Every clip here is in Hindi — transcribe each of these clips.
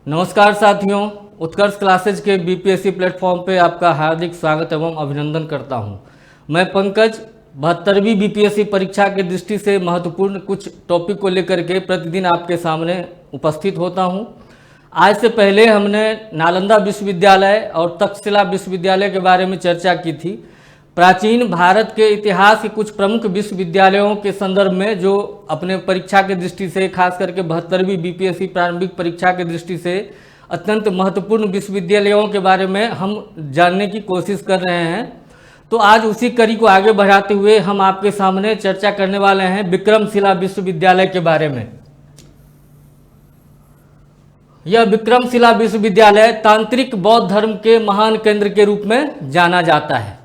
नमस्कार साथियों, उत्कर्ष क्लासेज के बीपीएससी प्लेटफॉर्म पे आपका हार्दिक स्वागत एवं अभिनंदन करता हूं। मैं पंकज 72वीं बीपीएससी परीक्षा के दृष्टि से महत्वपूर्ण कुछ टॉपिक को लेकर के प्रतिदिन आपके सामने उपस्थित होता हूं। आज से पहले हमने नालंदा विश्वविद्यालय और तक्षशिला विश्वविद्यालय के बारे में चर्चा की थी। प्राचीन भारत के इतिहास के कुछ प्रमुख विश्वविद्यालयों के संदर्भ में जो अपने परीक्षा के दृष्टि से खास करके 72वीं बीपीएससी प्रारंभिक परीक्षा के दृष्टि से अत्यंत महत्वपूर्ण विश्वविद्यालयों के बारे में हम जानने की कोशिश कर रहे हैं। तो आज उसी कड़ी को आगे बढ़ाते हुए हम आपके सामने चर्चा करने वाले हैं विक्रमशिला विश्वविद्यालय के बारे में। यह विक्रमशिला विश्वविद्यालय तांत्रिक बौद्ध धर्म के महान केंद्र के रूप में जाना जाता है।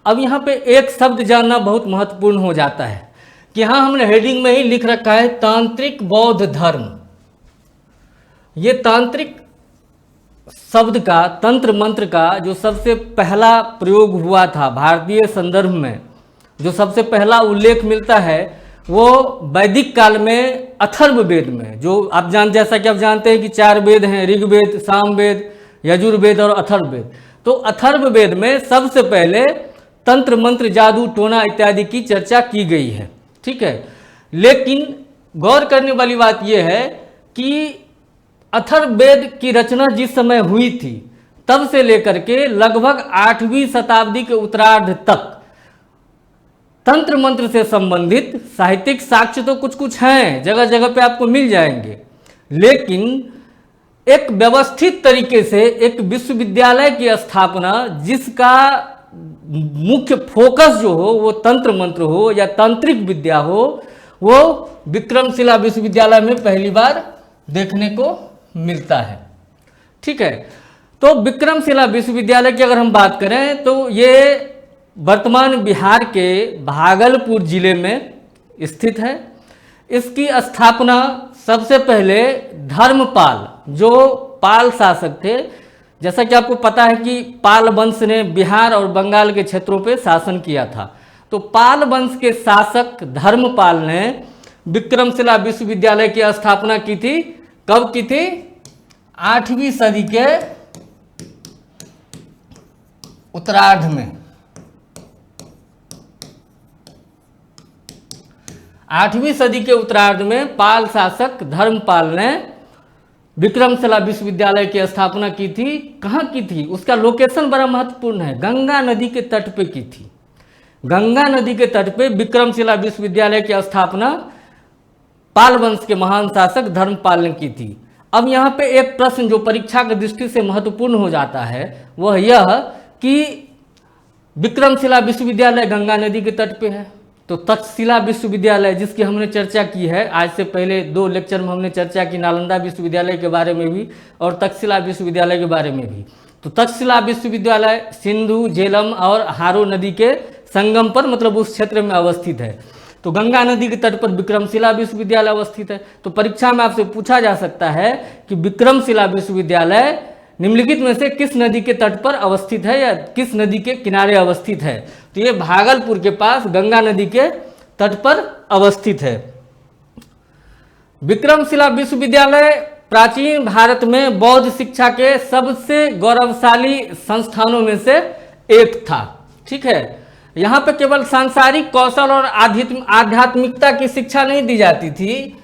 अब यहाँ पे एक शब्द जानना बहुत महत्वपूर्ण हो जाता है कि यहाँ हमने हेडिंग में ही लिख रखा है तांत्रिक बौद्ध धर्म। ये तांत्रिक शब्द का, तंत्र मंत्र का जो सबसे पहला प्रयोग हुआ था भारतीय संदर्भ में, जो सबसे पहला उल्लेख मिलता है वो वैदिक काल में अथर्ववेद में, जो आप जैसा कि आप जानते हैं कि 4 वेद हैं, ऋग्वेद, सामवेद, यजुर्वेद और अथर्ववेद। तो अथर्ववेद में सबसे पहले तंत्र मंत्र, जादू टोना इत्यादि की चर्चा की गई है। ठीक है, लेकिन गौर करने वाली बात यह है कि अथर्ववेद की रचना जिस समय हुई थी तब से लेकर के लगभग 8वीं शताब्दी के उत्तरार्ध तक तंत्र मंत्र से संबंधित साहित्यिक साक्ष्य तो कुछ कुछ हैं, जगह जगह पे आपको मिल जाएंगे, लेकिन एक व्यवस्थित तरीके से एक विश्वविद्यालय की स्थापना जिसका मुख्य फोकस जो हो वो तंत्र मंत्र हो या तांत्रिक विद्या हो, वो विक्रमशिला विश्वविद्यालय में पहली बार देखने को मिलता है। ठीक है, तो विक्रमशिला विश्वविद्यालय की अगर हम बात करें तो ये वर्तमान बिहार के भागलपुर जिले में स्थित है। इसकी स्थापना सबसे पहले धर्मपाल, जो पाल शासक थे, जैसा कि आपको पता है कि पाल वंश ने बिहार और बंगाल के क्षेत्रों पर शासन किया था, तो पाल वंश के शासक धर्मपाल ने विक्रमशिला विश्वविद्यालय की स्थापना की थी। कब की थी? 8वीं सदी के उत्तरार्ध में। 8वीं सदी के उत्तरार्ध में पाल शासक धर्मपाल ने विक्रमशिला विश्वविद्यालय की स्थापना की थी। कहाँ की थी? उसका लोकेशन बड़ा महत्वपूर्ण है, गंगा नदी के तट पे की थी। गंगा नदी के तट पे विक्रमशिला विश्वविद्यालय की स्थापना पाल वंश के महान शासक धर्मपाल ने की थी। अब यहाँ पे एक प्रश्न जो परीक्षा की दृष्टि से महत्वपूर्ण हो जाता है वह यह कि विक्रमशिला विश्वविद्यालय गंगा नदी के तट पे है, तो तक्षशिला विश्वविद्यालय जिसकी हमने चर्चा की है, आज से पहले 2 लेक्चर में हमने चर्चा की नालंदा विश्वविद्यालय के बारे में भी और तक्षशिला विश्वविद्यालय के बारे में भी। तो तक्षशिला विश्वविद्यालय सिंधु, झेलम और हारो नदी के संगम पर, मतलब उस क्षेत्र में अवस्थित है। तो गंगा नदी के तट पर विक्रमशिला विश्वविद्यालय अवस्थित है। तो परीक्षा में आपसे पूछा जा सकता है कि विक्रमशिला विश्वविद्यालय निम्नलिखित में से किस नदी के तट पर अवस्थित है या किस नदी के किनारे अवस्थित है? तो ये भागलपुर के पास गंगा नदी के तट पर अवस्थित है। विक्रमशिला विश्वविद्यालय प्राचीन भारत में बौद्ध शिक्षा के सबसे गौरवशाली संस्थानों में से एक था। ठीक है, यहाँ पे केवल सांसारिक कौशल और आध्यात्मिकता की शिक्षा नहीं दी जाती थी।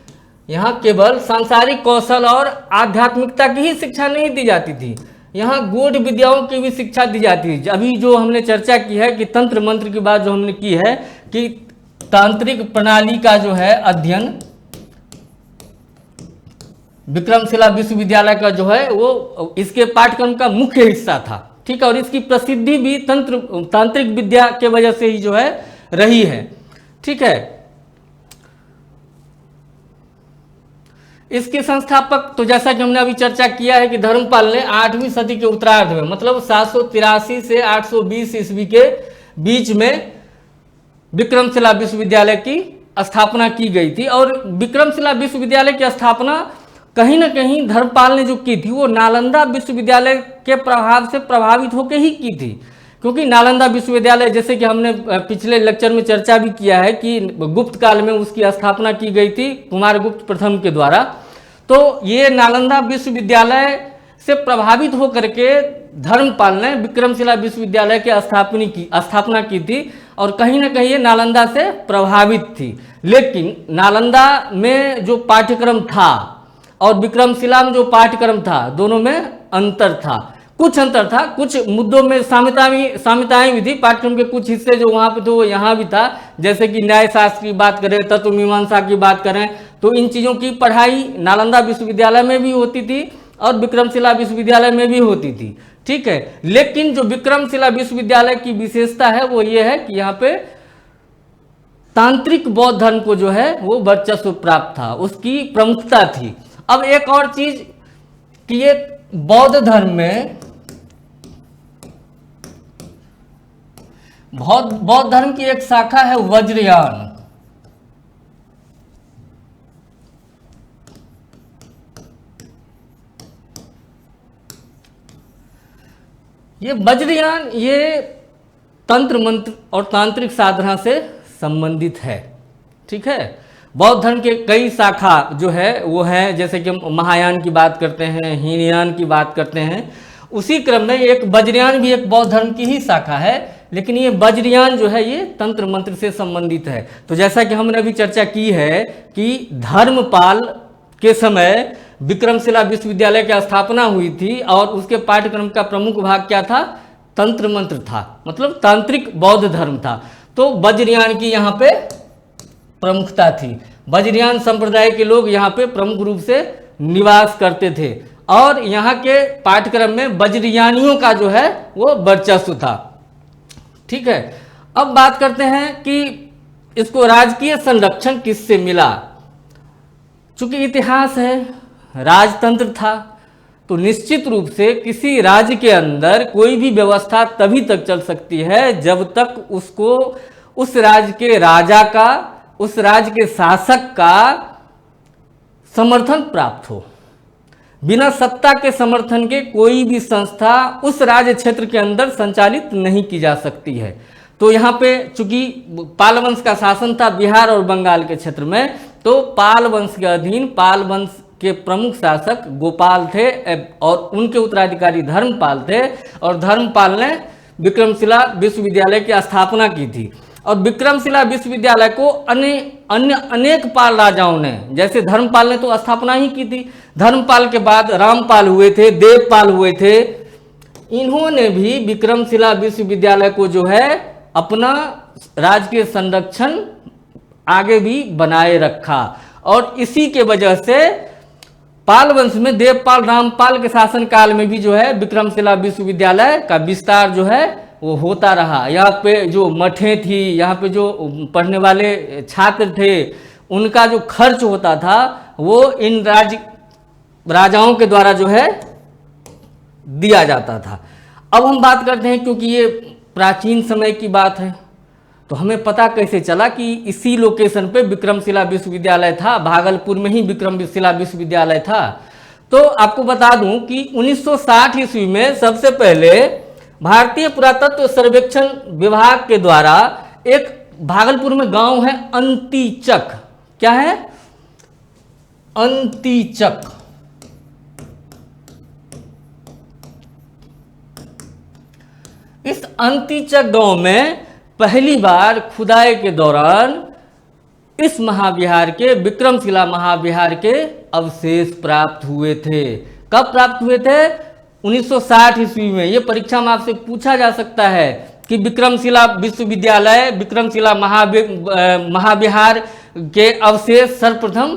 यहाँ केवल सांसारिक कौशल और आध्यात्मिकता की ही शिक्षा नहीं दी जाती थी, यहाँ गूढ़ विद्याओं की भी शिक्षा दी जाती थी। अभी जो हमने चर्चा की है कि तंत्र मंत्र की बात जो हमने की है कि तांत्रिक प्रणाली का जो है अध्ययन विक्रमशिला विश्वविद्यालय का जो है वो इसके पाठ्यक्रम का मुख्य हिस्सा था। ठीक है, और इसकी प्रसिद्धि भी तांत्रिक विद्या के वजह से ही जो है रही है। ठीक है, इसके संस्थापक तो जैसा कि हमने अभी चर्चा किया है कि धर्मपाल ने 8वीं सदी के उत्तरार्ध में, मतलब 783 से 820 ईस्वी के बीच में विक्रमशिला विश्वविद्यालय की स्थापना की गई थी। और विक्रमशिला विश्वविद्यालय की स्थापना कहीं ना कहीं धर्मपाल ने जो की थी वो नालंदा विश्वविद्यालय के प्रभाव से प्रभावित होकर ही की थी, क्योंकि नालंदा विश्वविद्यालय, जैसे कि हमने पिछले लेक्चर में चर्चा भी किया है कि गुप्त काल में उसकी स्थापना की गई थी कुमारगुप्त प्रथम के द्वारा। तो ये नालंदा विश्वविद्यालय से प्रभावित होकर के धर्मपाल ने विक्रमशिला विश्वविद्यालय की स्थापना की थी और कहीं ना कहीं ये नालंदा से प्रभावित थी। लेकिन नालंदा में जो पाठ्यक्रम था और विक्रमशिला में जो पाठ्यक्रम था, दोनों में अंतर था, कुछ अंतर था, कुछ मुद्दों में साम्यताएं भी थी। पाठ्यक्रम के कुछ हिस्से जो वहाँ पे थे वो यहाँ भी था, जैसे कि न्याय शास्त्र की बात करें, तत्व मीमांसा की बात करें, तो इन चीज़ों की पढ़ाई नालंदा विश्वविद्यालय में भी होती थी और विक्रमशिला विश्वविद्यालय में भी होती थी। ठीक है, लेकिन जो विक्रमशिला विश्वविद्यालय की विशेषता है वो ये है कि यहाँ पे तांत्रिक बौद्ध धर्म को जो है वो वर्चस्व प्राप्त था, उसकी प्रमुखता थी। अब एक और चीज कि ये बौद्ध धर्म में बौद्ध धर्म की एक शाखा है वज्रयान। ये वज्रयान ये तंत्र मंत्र और तांत्रिक साधना से संबंधित है। ठीक है, बौद्ध धर्म के कई शाखा जो है वो है, जैसे कि हम महायान की बात करते हैं, हीनयान की बात करते हैं, उसी क्रम में एक वज्रयान भी एक बौद्ध धर्म की ही शाखा है। लेकिन ये वज्रयान जो है ये तंत्र मंत्र से संबंधित है। तो जैसा कि हमने अभी चर्चा की है कि धर्मपाल के समय विक्रमशिला विश्वविद्यालय की स्थापना हुई थी और उसके पाठ्यक्रम का प्रमुख भाग क्या था? तंत्र मंत्र था, मतलब तांत्रिक बौद्ध धर्म था। तो वज्रयान की यहाँ पे प्रमुखता थी। वज्रयान संप्रदाय के लोग यहाँ पे प्रमुख रूप से निवास करते थे और यहाँ के पाठ्यक्रम में वज्रयानियों का जो है वो वर्चस्व था। ठीक है, अब बात करते हैं कि इसको राजकीय संरक्षण किससे मिला। चूंकि इतिहास है, राजतंत्र था, तो निश्चित रूप से किसी राज्य के अंदर कोई भी व्यवस्था तभी तक चल सकती है जब तक उसको उस राज्य के राजा का, उस राज्य के शासक का समर्थन प्राप्त हो। बिना सत्ता के समर्थन के कोई भी संस्था उस राज्य क्षेत्र के अंदर संचालित नहीं की जा सकती है। तो यहाँ पे चूंकि पाल वंश का शासन था बिहार और बंगाल के क्षेत्र में, तो पाल वंश के अधीन पाल वंश के प्रमुख शासक गोपाल थे और उनके उत्तराधिकारी धर्मपाल थे और धर्मपाल ने विक्रमशिला विश्वविद्यालय की स्थापना की थी। और विक्रमशिला विश्वविद्यालय को अनेक पाल राजाओं ने, जैसे धर्मपाल ने तो स्थापना ही की थी, धर्मपाल के बाद रामपाल हुए थे, देवपाल हुए थे, इन्होंने भी विक्रमशिला विश्वविद्यालय को जो है अपना राजकीय संरक्षण आगे भी बनाए रखा। और इसी के वजह से पाल वंश में देवपाल रामपाल के शासन काल में भी जो है विक्रमशिला विश्वविद्यालय का विस्तार जो है वो होता रहा। यहाँ पे जो मठें थी, यहाँ पे जो पढ़ने वाले छात्र थे, उनका जो खर्च होता था वो इन राजाओं के द्वारा जो है दिया जाता था। अब हम बात करते हैं, क्योंकि ये प्राचीन समय की बात है, तो हमें पता कैसे चला कि इसी लोकेशन पे विक्रमशिला विश्वविद्यालय था, भागलपुर में ही विक्रमशिला विश्वविद्यालय था। तो आपको बता दूं कि 1960 ईस्वी में सबसे पहले भारतीय पुरातत्व सर्वेक्षण विभाग के द्वारा एक भागलपुर में गांव है अंतीचक। क्या है? अंतीचक। इस अंतीचक गांव में पहली बार खुदाई के दौरान इस महाविहार के, विक्रमशिला महाविहार के अवशेष प्राप्त हुए थे। कब प्राप्त हुए थे? 1960 ईस्वी में। ये परीक्षा में आपसे पूछा जा सकता है कि विक्रमशिला विश्वविद्यालय, विक्रमशिला महाविहार के अवशेष सर्वप्रथम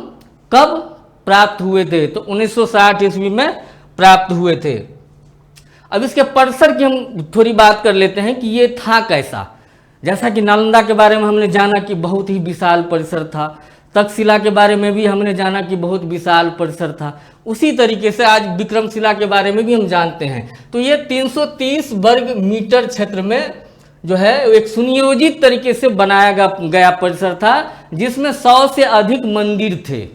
कब प्राप्त हुए थे? तो 1960 ईस्वी में प्राप्त हुए थे। अब इसके परिसर की हम थोड़ी बात कर लेते हैं कि ये था कैसा। जैसा कि नालंदा के बारे में हमने जाना कि बहुत ही विशाल परिसर था, तक्षशिला के बारे में भी हमने जाना कि बहुत विशाल परिसर था, उसी तरीके से आज विक्रमशिला के बारे में भी हम जानते हैं। तो ये 330 वर्ग मीटर क्षेत्र में जो है एक सुनियोजित तरीके से बनाया गया परिसर था, जिसमें 100 से अधिक मंदिर थे।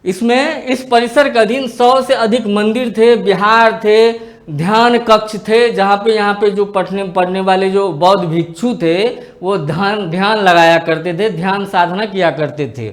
इसमें इस परिसर के अधीन 100 से अधिक मंदिर थे, विहार थे, ध्यान कक्ष थे, जहाँ पे यहाँ पे जो पढ़ने वाले जो बौद्ध भिक्षु थे वो ध्यान लगाया करते थे, ध्यान साधना किया करते थे।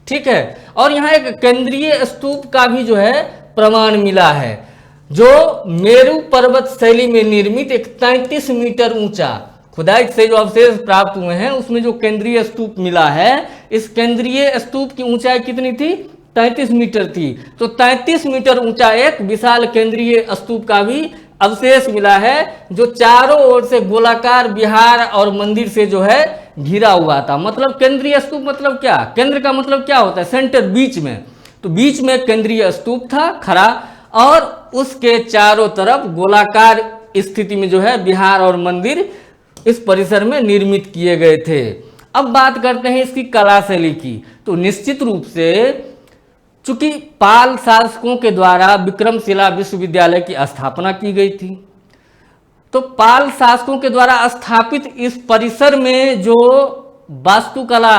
ठीक है। और यहाँ एक केंद्रीय स्तूप का भी जो है प्रमाण मिला है, जो मेरू पर्वत शैली में निर्मित एक 33 मीटर ऊंचा खुदाई से जो अवशेष प्राप्त हुए हैं उसमें जो केंद्रीय स्तूप मिला है, इस केंद्रीय स्तूप की ऊंचाई कितनी थी? 33 मीटर थी। तो 33 मीटर ऊंचा एक विशाल केंद्रीय स्तूप का भी अवशेष मिला है, जो चारों ओर से गोलाकार विहार और मंदिर से जो है घिरा हुआ था। मतलब केंद्रीय स्तूप मतलब क्या? केंद्र का मतलब क्या होता है? सेंटर, बीच में। तो बीच में केंद्रीय स्तूप था खड़ा, और उसके चारों तरफ गोलाकार स्थिति में जो है विहार और मंदिर इस परिसर में निर्मित किए गए थे। अब बात करते हैं इसकी कला शैली की। तो निश्चित रूप से चूंकि पाल शासकों के द्वारा विक्रमशिला विश्वविद्यालय की स्थापना की गई थी, तो पाल शासकों के द्वारा स्थापित इस परिसर में जो वास्तुकला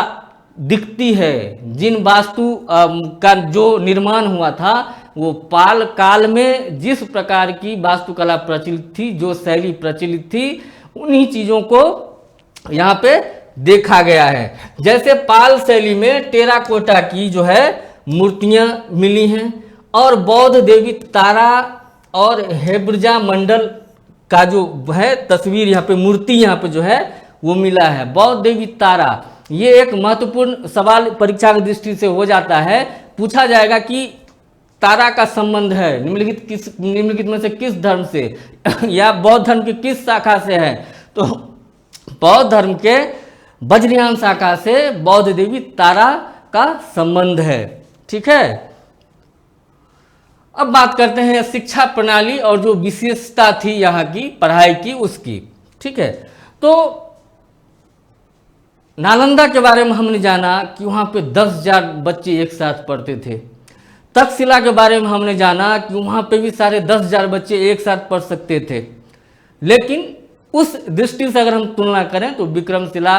दिखती है, जिन वास्तु का जो निर्माण हुआ था, वो पाल काल में जिस प्रकार की वास्तुकला प्रचलित थी, जो शैली प्रचलित थी, उन्हीं चीजों को यहाँ पे देखा गया है। जैसे पाल शैली में टेराकोटा की जो है मूर्तियां मिली हैं, और बौद्ध देवी तारा और हेब्रजा मंडल का जो है तस्वीर यहाँ पे, मूर्ति यहाँ पे जो है वो मिला है। बौद्ध देवी तारा, ये एक महत्वपूर्ण सवाल परीक्षा की दृष्टि से हो जाता है। पूछा जाएगा कि तारा का संबंध है निम्नलिखित में से किस धर्म से या बौद्ध धर्म की किस शाखा से है? तो बौद्ध धर्म के वज्रयान शाखा से बौद्ध देवी तारा का संबंध है। ठीक है। अब बात करते हैं शिक्षा प्रणाली और जो विशेषता थी यहाँ की पढ़ाई की उसकी। ठीक है। तो नालंदा के बारे में हमने जाना कि वहाँ पे 10,000 बच्चे एक साथ पढ़ते थे। तक्षशिला के बारे में हमने जाना कि वहाँ पे भी सारे 10,000 बच्चे एक साथ पढ़ सकते थे। लेकिन उस दृष्टि से अगर हम तुलना करें तो विक्रमशिला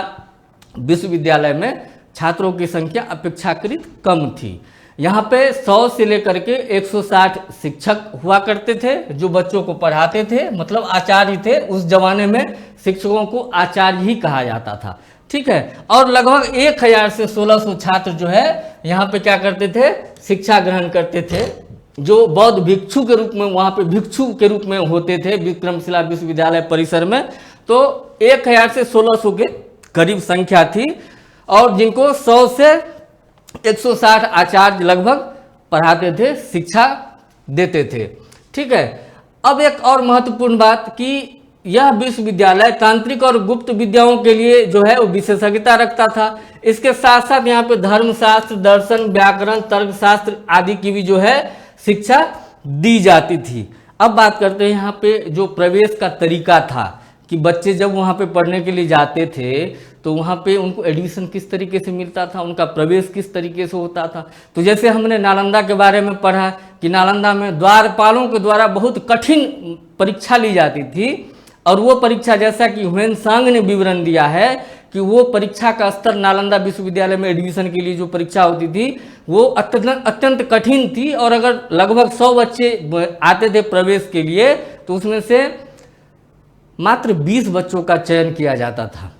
विश्वविद्यालय में छात्रों की संख्या अपेक्षाकृत कम थी। यहाँ पे 100 से लेकर के 160 शिक्षक हुआ करते थे जो बच्चों को पढ़ाते थे, मतलब आचार्य थे। उस जमाने में शिक्षकों को आचार्य ही कहा जाता था। ठीक है। और लगभग 1000 से 1600 छात्र जो है यहाँ पे क्या करते थे? शिक्षा ग्रहण करते थे, जो बौद्ध भिक्षु के रूप में वहाँ पे भिक्षु के रूप में होते थे विक्रमशिला विश्वविद्यालय परिसर में। तो 1000 से 1600 के करीब संख्या थी, और जिनको 100 से 160 आचार्य लगभग पढ़ाते थे, शिक्षा देते थे। ठीक है। अब एक और महत्वपूर्ण बात कि यह विश्वविद्यालय तांत्रिक और गुप्त विद्याओं के लिए जो है वो विशेषज्ञता रखता था। इसके साथ साथ यहाँ पे धर्मशास्त्र, दर्शन, व्याकरण, तर्कशास्त्र आदि की भी जो है शिक्षा दी जाती थी। अब बात करते हैं यहाँ पे जो प्रवेश का तरीका था कि बच्चे जब वहाँ पे पढ़ने के लिए जाते थे तो वहाँ पे उनको एडमिशन किस तरीके से मिलता था, उनका प्रवेश किस तरीके से होता था। तो जैसे हमने नालंदा के बारे में पढ़ा कि नालंदा में द्वारपालों के द्वारा बहुत कठिन परीक्षा ली जाती थी, और वो परीक्षा जैसा कि ह्वेनसांग ने विवरण दिया है कि वो परीक्षा का स्तर नालंदा विश्वविद्यालय में एडमिशन के लिए जो परीक्षा होती थी वो अत्यंत कठिन थी। और अगर लगभग 100 बच्चे आते थे प्रवेश के लिए तो उसमें से मात्र 20 बच्चों का चयन किया जाता था।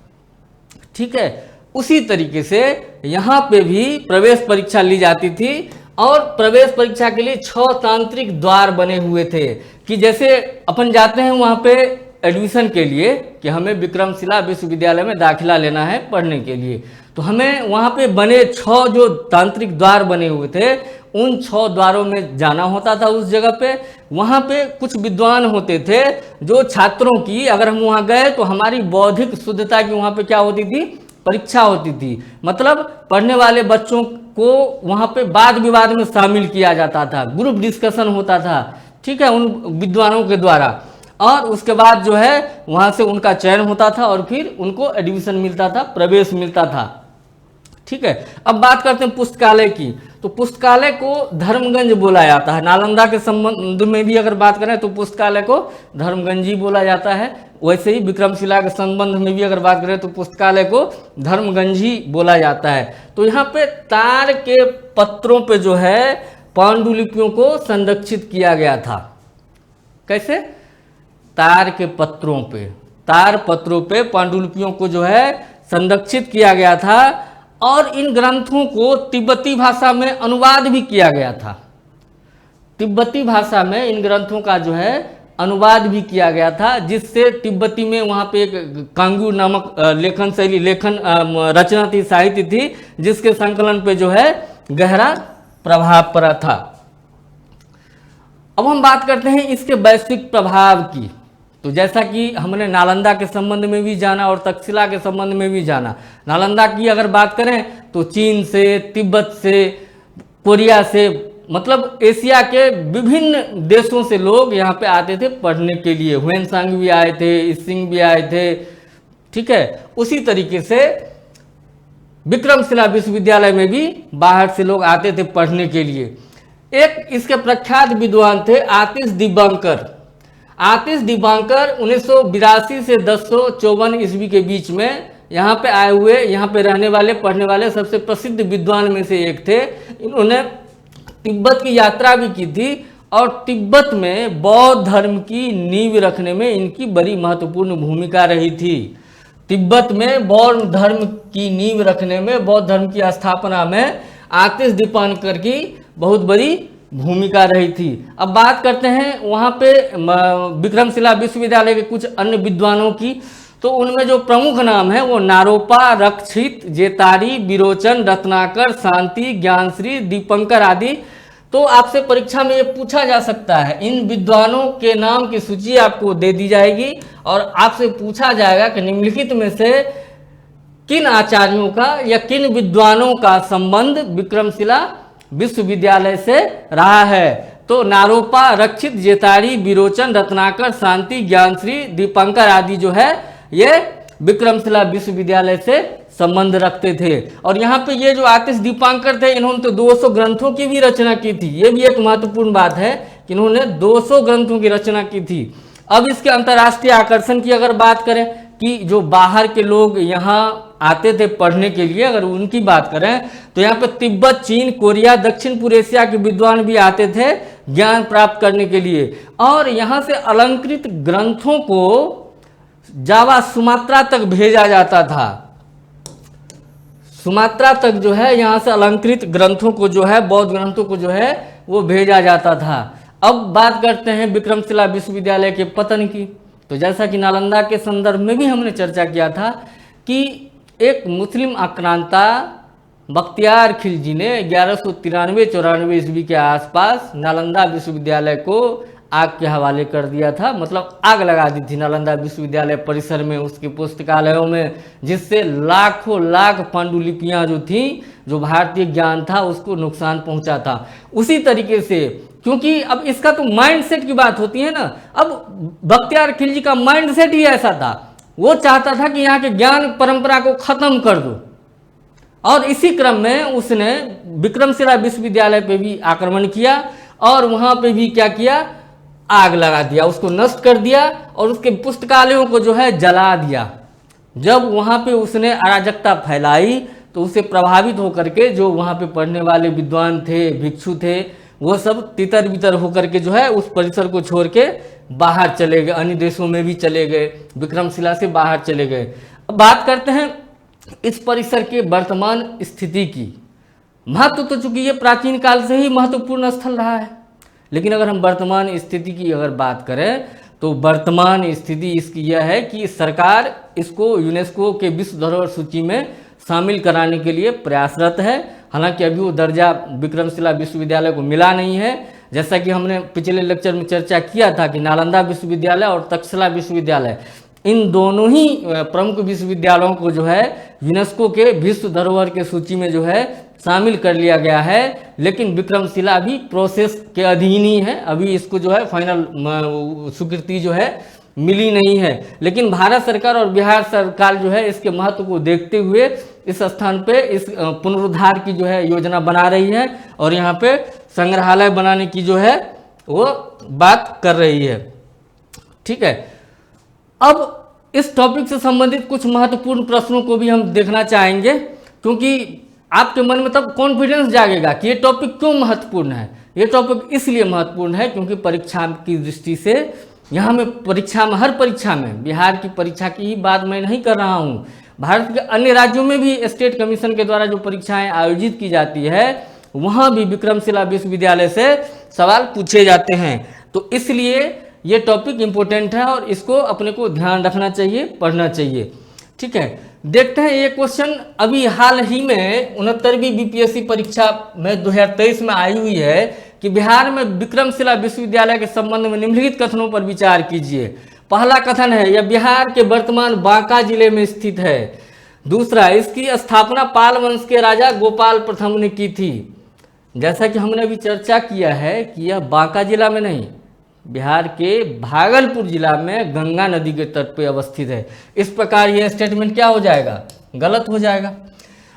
ठीक है। उसी तरीके से यहाँ पे भी प्रवेश परीक्षा ली जाती थी, और प्रवेश परीक्षा के लिए 6 तांत्रिक द्वार बने हुए थे। कि जैसे अपन जाते हैं वहाँ पे एडमिशन के लिए कि हमें विक्रमशिला विश्वविद्यालय में दाखिला लेना है पढ़ने के लिए, तो हमें वहाँ पे बने 6 जो तांत्रिक द्वार बने हुए थे, उन 6 द्वारों में जाना होता था। उस जगह पे वहाँ पे कुछ विद्वान होते थे जो छात्रों की, अगर हम वहाँ गए तो हमारी बौद्धिक शुद्धता की वहाँ पे क्या होती थी? परीक्षा होती थी। मतलब पढ़ने वाले बच्चों को वहाँ पे वाद विवाद में शामिल किया जाता था, ग्रुप डिस्कशन होता था। ठीक है, उन विद्वानों के द्वारा, और उसके बाद जो है वहाँ से उनका चयन होता था और फिर उनको एडमिशन मिलता था, प्रवेश मिलता था। ठीक है। अब बात करते हैं पुस्तकालय की। तो पुस्तकालय को धर्मगंज बोला जाता है। नालंदा के संबंध में भी अगर बात करें तो पुस्तकालय को धर्मगंज ही बोला जाता है। वैसे ही विक्रमशिला के संबंध में भी अगर बात करें तो पुस्तकालय को धर्मगंज ही बोला जाता है। तो यहाँ पे तार के पत्रों पे जो है पांडुलिपियों को संरक्षित किया गया था। कैसे? तार के पत्रों पे, तार पत्रों पे पांडुलिपियों को जो है संरक्षित किया गया था, और इन ग्रंथों को तिब्बती भाषा में अनुवाद भी किया गया था। तिब्बती भाषा में इन ग्रंथों का जो है अनुवाद भी किया गया था, जिससे तिब्बती में वहाँ पे एक कांग्यू नामक लेखन रचना थी, साहित्य थी, जिसके संकलन पे जो है गहरा प्रभाव पड़ा था। अब हम बात करते हैं इसके वैश्विक प्रभाव की। तो जैसा कि हमने नालंदा के संबंध में भी जाना और तक्षशिला के संबंध में भी जाना। नालंदा की अगर बात करें तो चीन से, तिब्बत से, कोरिया से, मतलब एशिया के विभिन्न देशों से लोग यहाँ पे आते थे पढ़ने के लिए। ह्वेनसांग भी आए थे, इसिंग भी आए थे, ठीक है। उसी तरीके से विक्रमशिला विश्वविद्यालय में भी बाहर से लोग आते थे पढ़ने के लिए। एक इसके प्रख्यात विद्वान थे आतिश दीपांकर। आतिश दीपांकर 1982 से 1054 ईस्वी के बीच में यहाँ पे आए हुए, यहाँ पे रहने वाले, पढ़ने वाले सबसे प्रसिद्ध विद्वान में से एक थे। इन्होंने तिब्बत की यात्रा भी की थी और तिब्बत में बौद्ध धर्म की नींव रखने में इनकी बड़ी महत्वपूर्ण भूमिका रही थी। तिब्बत में बौद्ध धर्म की नींव रखने में, बौद्ध धर्म की स्थापना में आतिश दीपांकर की बहुत बड़ी भूमिका रही थी। अब बात करते हैं वहाँ पे विक्रमशिला विश्वविद्यालय के कुछ अन्य विद्वानों की। तो उनमें जो प्रमुख नाम है वो नारोपा, रक्षित, जेतारी, विरोचन, रत्नाकर, शांति, ज्ञानश्री, दीपंकर आदि। तो आपसे परीक्षा में ये पूछा जा सकता है, इन विद्वानों के नाम की सूची आपको दे दी जाएगी और आपसे पूछा जाएगा कि निम्नलिखित में से किन आचार्यों का या किन विद्वानों का संबंध विक्रमशिला विश्वविद्यालय से रहा है। तो नारोपा, रक्षित, जेतारी, विरोचन, रत्नाकर, शांति, ज्ञानश्री, दीपंकर आदि जो है ये विक्रमशिला विश्वविद्यालय से संबंध रखते थे। और यहाँ पे ये जो आतिश दीपांकर थे, इन्होंने तो 200 ग्रंथों की भी रचना की थी। ये भी एक महत्वपूर्ण बात है कि इन्होंने 200 ग्रंथों की रचना की थी। अब इसके अंतर्राष्ट्रीय आकर्षण की अगर बात करें कि जो बाहर के लोग यहाँ आते थे पढ़ने के लिए, अगर उनकी बात करें तो यहाँ पे तिब्बत, चीन, कोरिया, दक्षिण पूर्व एशिया के विद्वान भी आते थे ज्ञान प्राप्त करने के लिए। और यहाँ से अलंकृत ग्रंथों को जावा सुमात्रा तक भेजा जाता था। सुमात्रा तक जो है यहाँ से अलंकृत ग्रंथों को जो है, बौद्ध ग्रंथों को जो है वो भेजा जाता था। अब बात करते हैं विक्रमशिला विश्वविद्यालय के पतन की। तो जैसा कि नालंदा के संदर्भ में भी हमने चर्चा किया था कि एक मुस्लिम आक्रांता बख्तियार खिलजी ने 1193-94 ईस्वी के आसपास नालंदा विश्वविद्यालय को आग के हवाले कर दिया था। मतलब आग लगा दी थी नालंदा विश्वविद्यालय परिसर में, उसके पुस्तकालयों में, जिससे लाखों लाख पांडुलिपियां जो थी, जो भारतीय ज्ञान था, उसको नुकसान पहुंचा था। उसी तरीके से, क्योंकि अब इसका तो माइंडसेट की बात होती है ना, अब बख्तियार खिलजी का माइंडसेट ही ऐसा था, वो चाहता था कि यहाँ के ज्ञान परंपरा को खत्म कर दो। और इसी क्रम में उसने विक्रमशिला विश्वविद्यालय पे भी आक्रमण किया और वहाँ पे भी क्या किया, आग लगा दिया, उसको नष्ट कर दिया और उसके पुस्तकालयों को जो है जला दिया। जब वहाँ पे उसने अराजकता फैलाई तो उससे प्रभावित होकर के जो वहाँ पे पढ़ने वाले विद्वान थे, भिक्षु थे, वो सब तितर बितर होकर के जो है उस परिसर को छोड़ के बाहर चले गए, अन्य देशों में भी चले गए, विक्रमशिला से बाहर चले गए। अब बात करते हैं इस परिसर के वर्तमान स्थिति की। महत्व तो चूंकि ये प्राचीन काल से ही महत्वपूर्ण स्थल रहा है, लेकिन अगर हम वर्तमान स्थिति की अगर बात करें तो वर्तमान स्थिति इसकी यह है कि सरकार इसको यूनेस्को के विश्व धरोहर सूची में शामिल कराने के लिए प्रयासरत है। हालांकि अभी वो दर्जा विक्रमशिला विश्वविद्यालय को मिला नहीं है। जैसा कि हमने पिछले लेक्चर में चर्चा किया था कि नालंदा विश्वविद्यालय और तक्षशिला विश्वविद्यालय, इन दोनों ही प्रमुख विश्वविद्यालयों को जो है यूनेस्को के विश्व धरोहर के सूची में जो है शामिल कर लिया गया है। लेकिन विक्रमशिला अभी प्रोसेस के अधीन ही है, अभी इसको जो है फाइनल स्वीकृति जो है मिली नहीं है। लेकिन भारत सरकार और बिहार सरकार जो है इसके महत्व को देखते हुए इस स्थान पे इस पुनरुद्धार की जो है योजना बना रही है और यहाँ पे संग्रहालय बनाने की जो है वो बात कर रही है। ठीक है, अब इस टॉपिक से संबंधित कुछ महत्वपूर्ण प्रश्नों को भी हम देखना चाहेंगे, क्योंकि आपके मन में तब कॉन्फिडेंस जागेगा कि ये टॉपिक क्यों महत्वपूर्ण है। ये टॉपिक इसलिए महत्वपूर्ण है क्योंकि परीक्षा की दृष्टि से यहाँ में परीक्षा में, हर परीक्षा में, बिहार की परीक्षा की ही बात मैं नहीं कर रहा हूँ, भारत के अन्य राज्यों में भी स्टेट कमीशन के द्वारा जो परीक्षाएं आयोजित की जाती है वहाँ भी विक्रमशिला विश्वविद्यालय से सवाल पूछे जाते हैं। तो इसलिए ये टॉपिक इम्पोर्टेंट है और इसको अपने को ध्यान रखना चाहिए, पढ़ना चाहिए। ठीक है, देखते हैं ये क्वेश्चन अभी हाल ही में 69वीं बीपीएससी परीक्षा में 2023 में आई हुई है कि बिहार में विक्रमशिला विश्वविद्यालय के संबंध में निम्नलिखित कथनों पर विचार कीजिए। पहला कथन है यह बिहार के वर्तमान बांका जिले में स्थित है। दूसरा, इसकी स्थापना पाल वंश के राजा गोपाल प्रथम ने की थी। जैसा कि हमने अभी चर्चा किया है कि यह बांका जिला में नहीं, बिहार के भागलपुर जिला में गंगा नदी के तट पर अवस्थित है। इस प्रकार यह स्टेटमेंट क्या हो जाएगा, गलत हो जाएगा।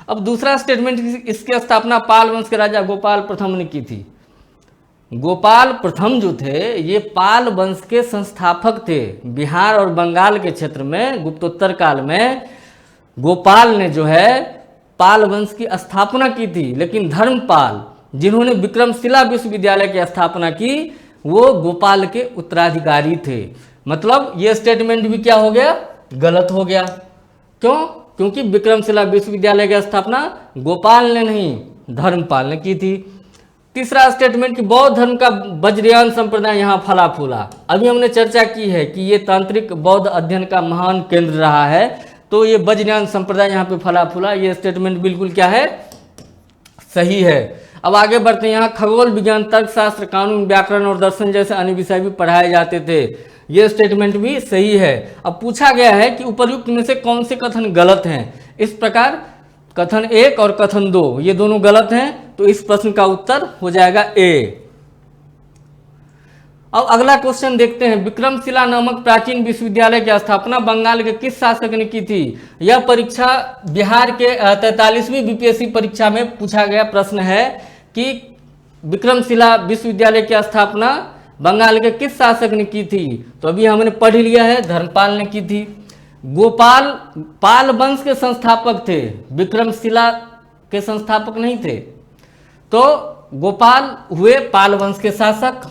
अब दूसरा स्टेटमेंट, इसकी स्थापना पाल वंश के राजा गोपाल प्रथम ने की थी। गोपाल प्रथम जो थे ये पाल वंश के संस्थापक थे। बिहार और बंगाल के क्षेत्र में गुप्तोत्तर काल में गोपाल ने जो है पाल वंश की स्थापना की थी, लेकिन धर्मपाल जिन्होंने विक्रमशिला विश्वविद्यालय की स्थापना की वो गोपाल के उत्तराधिकारी थे। मतलब ये स्टेटमेंट भी क्या हो गया, गलत हो गया। क्यों? क्योंकि विक्रमशिला विश्वविद्यालय की स्थापना गोपाल ने नहीं, धर्मपाल ने की थी। तीसरा स्टेटमेंट कि बौद्ध धर्म का वज्रयान संप्रदाय यहाँ फला फूला। अभी हमने चर्चा की है कि ये तांत्रिक बौद्ध अध्ययन का महान केंद्र रहा है, तो ये वज्रयान संप्रदाय यहाँ पे फला फूला, ये स्टेटमेंट बिल्कुल क्या है, सही है। अब आगे बढ़ते हैं। यहाँ खगोल विज्ञान, तर्कशास्त्र, कानून, व्याकरण और दर्शन जैसे अन्य विषय भी पढ़ाए जाते थे, ये स्टेटमेंट भी सही है। अब पूछा गया है कि उपर्युक्त में से कौन से कथन गलत हैं। इस प्रकार कथन 1 और कथन 2 ये दोनों गलत हैं, तो इस प्रश्न का उत्तर हो जाएगा ए। अब अगला क्वेश्चन देखते हैं। विक्रमशिला नामक प्राचीन विश्वविद्यालय की स्थापना बंगाल के किस शासक ने की थी? यह परीक्षा बिहार के 43वीं बीपीएससी परीक्षा में पूछा गया प्रश्न है कि विक्रमशिला विश्वविद्यालय की स्थापना बंगाल के किस शासक ने की थी? तो अभी हमने पढ़ लिया है, धर्मपाल ने की थी। गोपाल पाल वंश के संस्थापक थे, विक्रमशिला के संस्थापक नहीं थे। तो गोपाल हुए पाल वंश के शासक,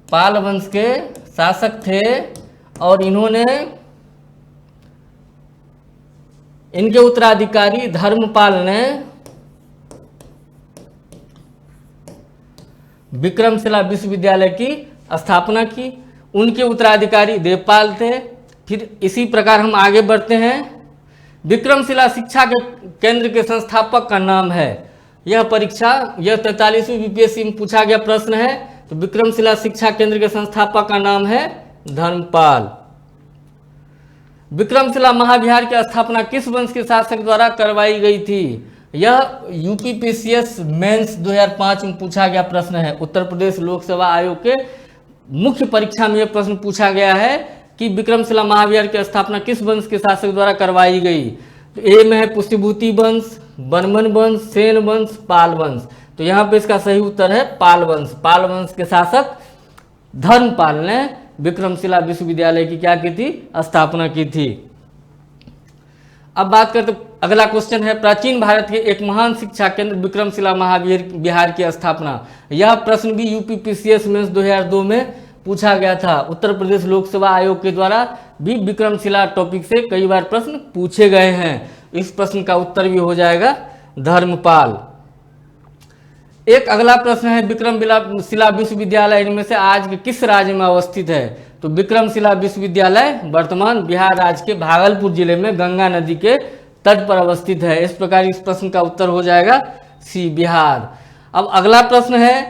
पाल वंश के शासक थे और इन्होंने इनके उत्तराधिकारी धर्मपाल ने विक्रमशिला विश्वविद्यालय की स्थापना की। उनके उत्तराधिकारी देवपाल थे। फिर इसी प्रकार हम आगे बढ़ते हैं। विक्रमशिला शिक्षा के केंद्र के संस्थापक का नाम है। यह परीक्षा यह 43वीं बीपीएससी में पूछा गया प्रश्न है। तो विक्रमशिला शिक्षा केंद्र के संस्थापक का नाम है धर्मपाल। विक्रमशिला महाविहार की स्थापना किस वंश के शासक द्वारा करवाई गई थी? यह यूपीपीसीएस मेंस 2005 में पूछा गया प्रश्न है। उत्तर प्रदेश लोक सेवा आयोग के मुख्य परीक्षा में यह प्रश्न पूछा गया है कि विक्रमशिला महाविहार की स्थापना किस वंश के शासक द्वारा करवाई गई? तो ए में है पुष्यभूति वंश, बर्मन वंश, सेन वंश, पाल वंश। तो यहाँ पे इसका सही उत्तर है पाल वंश। पाल वंश के शासक धर्मपाल ने विक्रमशिला विश्वविद्यालय की क्या की थी? स्थापना की थी। अब बात करते, अगला क्वेश्चन है प्राचीन भारत के एक महान शिक्षा केंद्र विक्रमशिला महाविहार की स्थापना। यह प्रश्न भी यूपीपीसीएस मेंस 2002 में पूछा गया था। उत्तर प्रदेश लोक सेवा आयोग के द्वारा भी विक्रमशिला टॉपिक से कई बार प्रश्न पूछे गए हैं। इस प्रश्न का उत्तर भी हो जाएगा धर्मपाल। एक अगला प्रश्न है विक्रमशिला विश्वविद्यालय इनमें से आज के किस राज्य में अवस्थित है? तो विक्रमशिला विश्वविद्यालय वर्तमान बिहार राज्य के भागलपुर जिले में गंगा नदी के तट पर अवस्थित है। इस प्रकार इस प्रश्न का उत्तर हो जाएगा सी, बिहार। अब अगला प्रश्न है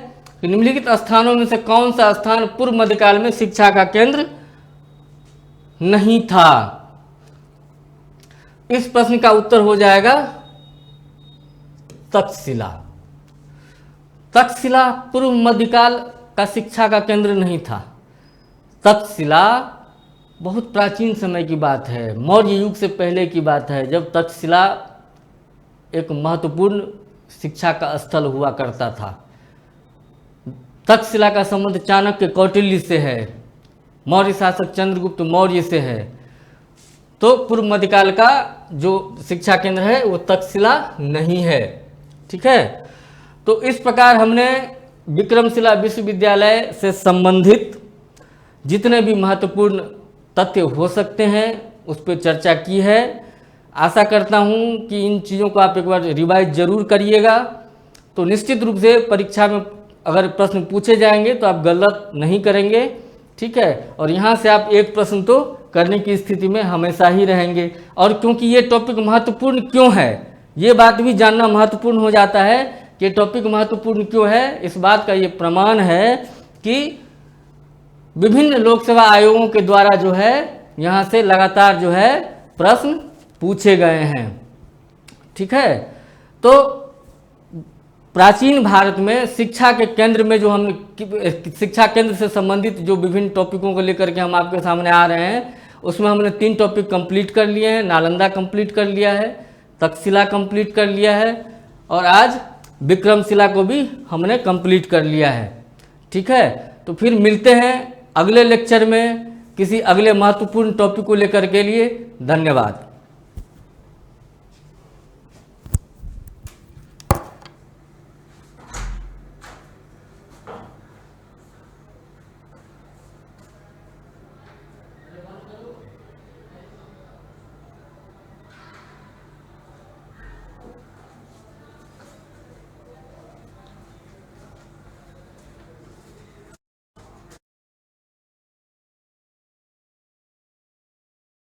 कि निम्नलिखित स्थानों में से कौन सा स्थान पूर्व मध्यकाल में शिक्षा का केंद्र नहीं था? इस प्रश्न का उत्तर हो जाएगा तक्षशिला। तक्षशिला पूर्व मध्यकाल का शिक्षा का केंद्र नहीं था। तक्षशिला बहुत प्राचीन समय की बात है, मौर्य युग से पहले की बात है, जब तक्षशिला एक महत्वपूर्ण शिक्षा का स्थल हुआ करता था। तक्षशिला का संबंध चाणक्य कौटिल्य से है, मौर्य शासक चंद्रगुप्त मौर्य से है। तो पूर्व मध्यकाल का जो शिक्षा केंद्र है वो तक्षशिला नहीं है। ठीक है, तो इस प्रकार हमने विक्रमशिला विश्वविद्यालय से संबंधित जितने भी महत्वपूर्ण तथ्य हो सकते हैं उस पर चर्चा की है। आशा करता हूँ कि इन चीज़ों को आप एक बार रिवाइज जरूर करिएगा, तो निश्चित रूप से परीक्षा में अगर प्रश्न पूछे जाएंगे तो आप गलत नहीं करेंगे, ठीक है। और यहाँ से आप एक प्रश्न तो करने की स्थिति में हमेशा ही रहेंगे। और क्योंकि ये टॉपिक महत्वपूर्ण क्यों है, ये बात भी जानना महत्वपूर्ण हो जाता है कि टॉपिक महत्वपूर्ण क्यों है। इस बात का ये प्रमाण है कि विभिन्न लोक सेवा आयोगों के द्वारा जो है यहाँ से लगातार जो है प्रश्न पूछे गए हैं, ठीक है। तो प्राचीन भारत में शिक्षा के केंद्र में जो हमने शिक्षा केंद्र से संबंधित जो विभिन्न टॉपिकों को लेकर के हम आपके सामने आ रहे हैं, उसमें हमने 3 टॉपिक कंप्लीट कर लिए हैं। नालंदा कंप्लीट कर लिया है, तक्षशिला कंप्लीट कर लिया है और आज विक्रमशिला को भी हमने कंप्लीट कर लिया है, ठीक है। तो फिर मिलते हैं अगले लेक्चर में किसी अगले महत्वपूर्ण टॉपिक को लेकर के लिए। धन्यवाद।